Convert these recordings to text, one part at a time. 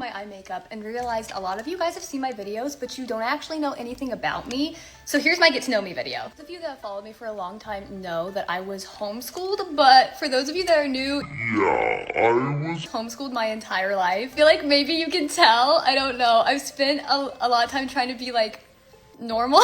My eye makeup and realized a lot of you guys have seen my videos, but you don't actually know anything about me. So here's my get to know me video. Those of you that have followed me for a long time know that I was homeschooled, but for those of you that are new, yeah, I was homeschooled my entire life. I feel like maybe you can tell, I don't know. I've spent a lot of time trying to be like normal.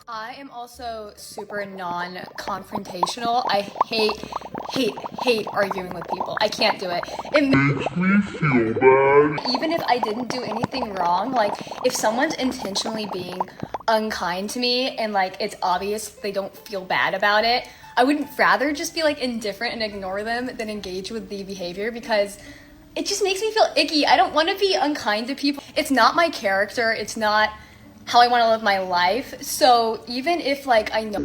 I am also super non-confrontational. I hate arguing with people. I can't do it. It makes me feel bad. Even if I didn't do anything wrong, like if someone's intentionally being unkind to me and like it's obvious they don't feel bad about it, I would rather just be like indifferent and ignore them than engage with the behavior because it just makes me feel icky. I don't want to be unkind to people. It's not my character. It's not how I want to live my life. So even if like I know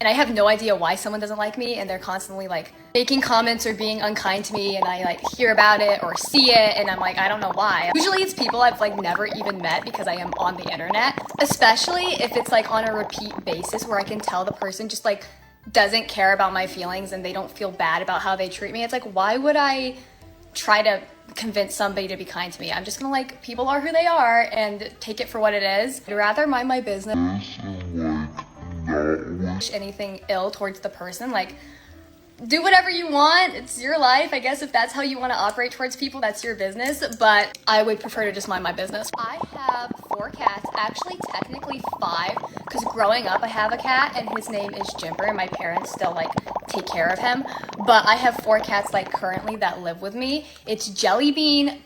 and I have no idea why someone doesn't like me and they're constantly like making comments or being unkind to me and I like hear about it or see it and I'm like, I don't know why. Usually it's people I've like never even met because I am on the internet, especially if it's like on a repeat basis where I can tell the person just like doesn't care about my feelings and they don't feel bad about how they treat me. It's like, why would I try to convince somebody to be kind to me? I'm just gonna like, people are who they are and take it for what it is. I'd rather mind my business anything ill towards the person. Like, do whatever you want, it's your life. I guess if that's how you want to operate towards people, that's your business, but I would prefer to just mind my business. I have 4 cats, actually technically 5, because growing up I have a cat and his name is Jimper and my parents still like take care of him, but I have 4 cats like currently that live with me. It's Jellybean,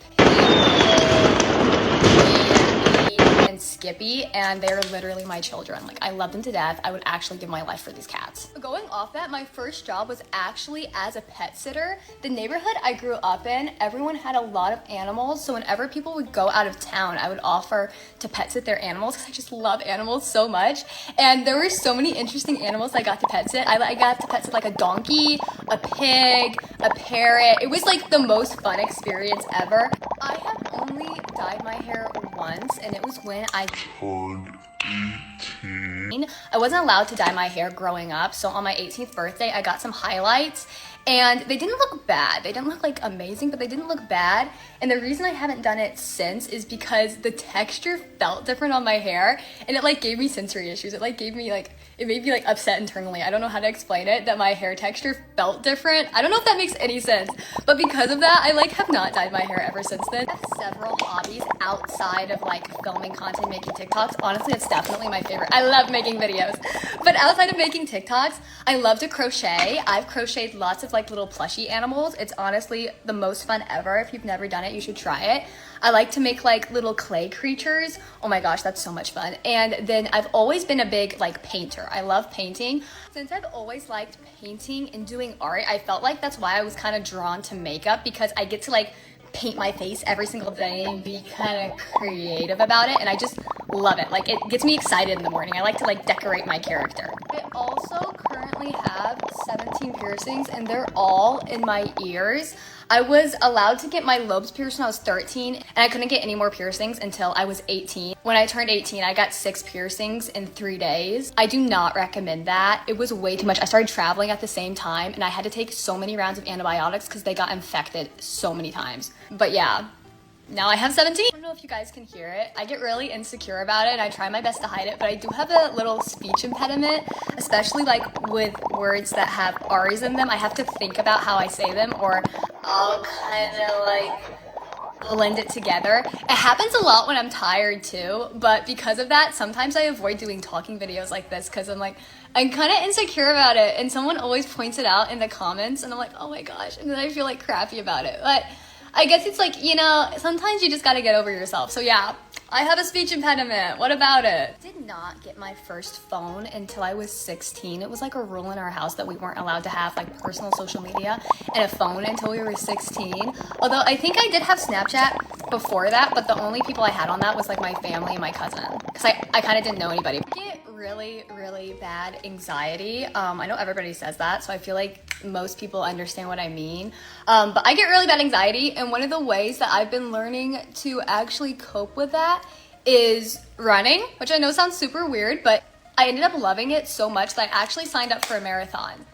and Skippy, and they're literally my children. Like, I love them to death. I would actually give my life for these cats. Going off that, my first job was actually as a pet sitter. The neighborhood I grew up in, everyone had a lot of animals, so whenever people would go out of town, I would offer to pet sit their animals because I just love animals so much. And there were so many interesting animals I got to pet sit. I got to pet sit like a donkey, a pig, a parrot. It was like the most fun experience ever. I have only dyed my hair once, and it was when I turned 18. I wasn't allowed to dye my hair growing up, so on my 18th birthday, I got some highlights, and they didn't look bad. They didn't look like amazing, but they didn't look bad. And the reason I haven't done it since is because the texture felt different on my hair, and it like gave me sensory issues. It like gave me like, it made me like upset internally. I don't know how to explain it, that my hair texture felt different. I don't know if that makes any sense, but because of that, I like have not dyed my hair ever since then. I have several hobbies outside of like filming content, making TikToks. Honestly, it's definitely my favorite. I love making videos, but outside of making TikToks, I love to crochet. I've crocheted lots of like little plushie animals. It's honestly the most fun ever. If you've never done it, you should try it. I like to make like little clay creatures. Oh my gosh, that's so much fun. And then I've always been a big like painter. I love painting. Since I've always liked painting and doing art, I felt like that's why I was kind of drawn to makeup, because I get to like paint my face every single day and be kind of creative about it, and I just love it. Like, it gets me excited in the morning. I like to like decorate my character. I also currently have 17 piercings, and they're all in my ears. I was allowed to get my lobes pierced when I was 13, and I couldn't get any more piercings until I was 18. When I turned 18, I got 6 piercings in 3 days. I do not recommend that. It was way too much. I started traveling at the same time, and I had to take so many rounds of antibiotics because they got infected so many times. But yeah, now I have 17. I don't know if you guys can hear it. I get really insecure about it and I try my best to hide it, but I do have a little speech impediment, especially like with words that have R's in them. I have to think about how I say them, or I'll kind of like blend it together. It happens a lot when I'm tired too, but because of that, sometimes I avoid doing talking videos like this because I'm kind of insecure about it, and someone always points it out in the comments and I'm like, oh my gosh, and then I feel like crappy about it. But I guess it's like, you know, sometimes you just gotta get over yourself. So yeah, I have a speech impediment. What about it? I did not get my first phone until I was 16. It was like a rule in our house that we weren't allowed to have like personal social media and a phone until we were 16. Although I think I did have Snapchat before that, but the only people I had on that was like my family and my cousin, because I kind of didn't know anybody. I get really bad anxiety. I know everybody says that, so I feel like most people understand what I mean. But I get really bad anxiety, and one of the ways that I've been learning to actually cope with that is running, which I know sounds super weird, but I ended up loving it so much that I actually signed up for a marathon,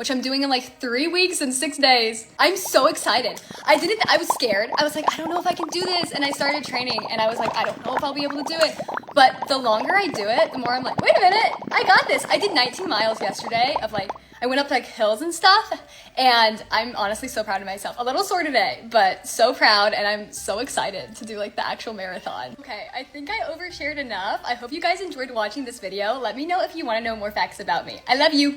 which I'm doing in like 3 weeks and 6 days. I'm so excited. I was scared. I was like, I don't know if I can do this. And I started training and I was like, I don't know if I'll be able to do it. But the longer I do it, the more I'm like, wait a minute, I got this. I did 19 miles yesterday of like, I went up like hills and stuff, and I'm honestly so proud of myself. A little sore today, but so proud, and I'm so excited to do like the actual marathon. Okay, I think I overshared enough. I hope you guys enjoyed watching this video. Let me know if you want to know more facts about me. I love you.